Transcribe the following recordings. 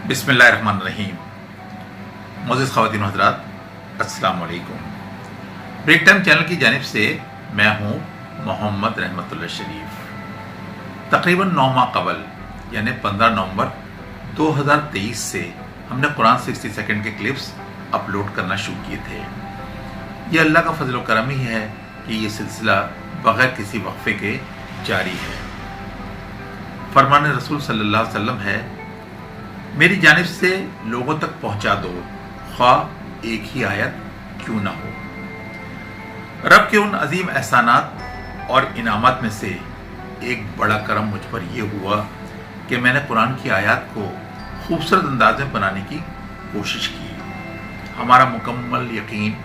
बिस्मिल्लाहिर्रहमानिर्रहीम। मोअज़्ज़िज़ ख़वातीन व हज़रात, अस्सलाम वालेकुम। ब्रेक टाइम चैनल की जानिब से मैं हूँ मोहम्मद रहमतुल्लाह शरीफ। तकरीबन 9 माह कबल यानी 15 नवंबर 2023 से हमने कुरान 60 सेकंड के क्लिप्स अपलोड करना शुरू किए थे। ये अल्लाह का फजल व करम ही है कि ये सिलसिला बग़ैर किसी वक्फे के जारी है। फरमान रसूल सल्लल्लाहु अलैहि वसल्लम है, मेरी जानिब से लोगों तक पहुंचा दो, ख्वाह एक ही आयत क्यों ना हो। रब के उन अजीम एहसानात और इनामात में से एक बड़ा करम मुझ पर यह हुआ कि मैंने कुरान की आयत को खूबसूरत अंदाज में बनाने की कोशिश की। हमारा मुकम्मल यकीन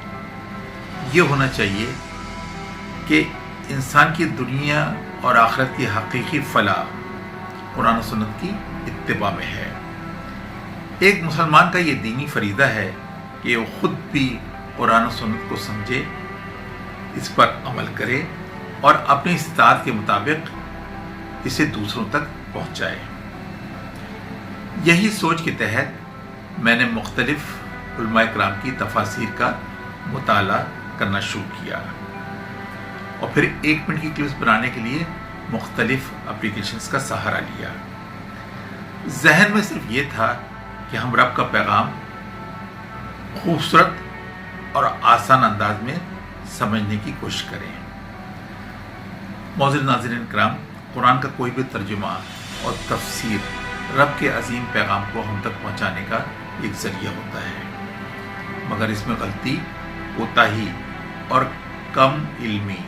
ये होना चाहिए कि इंसान की दुनिया और आखिरत की हकीकी फलाह कुरान और सुन्नत की इत्तिबा में है। एक मुसलमान का ये दीनी फरीदा है कि वो खुद भी कुरान और सुन्नत को समझे, इस पर अमल करे और अपनी इस्तात के मुताबिक इसे दूसरों तक पहुंचाए। यही सोच के तहत मैंने मुख्तलिफ उलमा इकराम की तफासीर का मुताला करना शुरू किया और फिर 1 मिनट की क्लिप्स बनाने के लिए मुख्तलिफ एप्लीकेशंस का सहारा लिया। जहन में सिर्फ ये था कि हम रब का पैगाम खूबसूरत और आसान अंदाज में समझने की कोशिश करें। मौजूद नाज़रीन किराम, कुरान का कोई भी तर्जुमा और तफसीर रब के अजीम पैगाम को हम तक पहुंचाने का एक जरिया होता है, मगर इसमें गलती, कोताही और कम इल्मी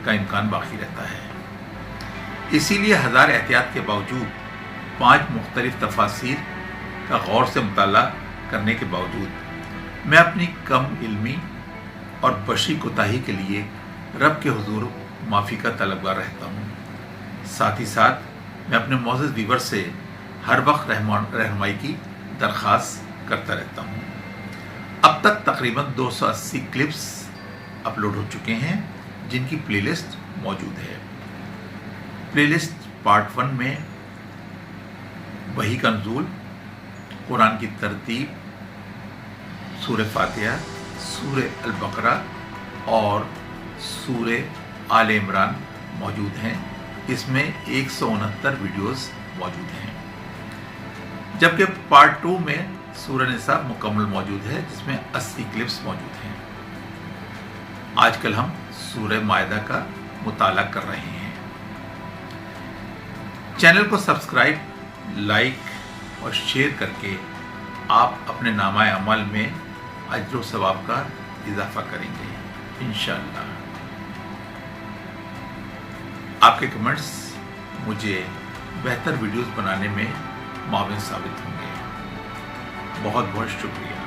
का इम्कान बाकी रहता है। इसीलिए हज़ार एहतियात के बावजूद 5 मुख्तलिफ तफासीर का गौर से मुताला करने के बावजूद मैं अपनी कम इल्मी और बशरी कोताही के लिए रब के हुजूर माफ़ी का तलबगार रहता हूँ। साथ ही साथ मैं अपने मौजूद व्यूवर से हर वक्त रहनुमाई की दरख्वास्त करता रहता हूँ। अब तक तकरीबन 280 क्लिप्स अपलोड हो चुके हैं जिनकी प्लेलिस्ट मौजूद है। प्लेलिस्ट पार्ट 1 में वही का नुज़ूल, कुरान की तरतीब, सूरह फातिहा, सूरह अल बकरा और सूरह आले इमरान मौजूद हैं। इसमें 169 वीडियोस मौजूद हैं, जबकि पार्ट 2 में सूरह निसा मुकम्मल मौजूद है जिसमें 80 क्लिप्स मौजूद हैं। आजकल हम सूरह मायदा का मुताला कर रहे हैं। चैनल को सब्सक्राइब, लाइक और शेयर करके आप अपने नामाए अमल में अज्र व सवाब का इजाफा करेंगे इंशाअल्लाह। आपके कमेंट्स मुझे बेहतर वीडियोस बनाने में माविन साबित होंगे। बहुत बहुत शुक्रिया।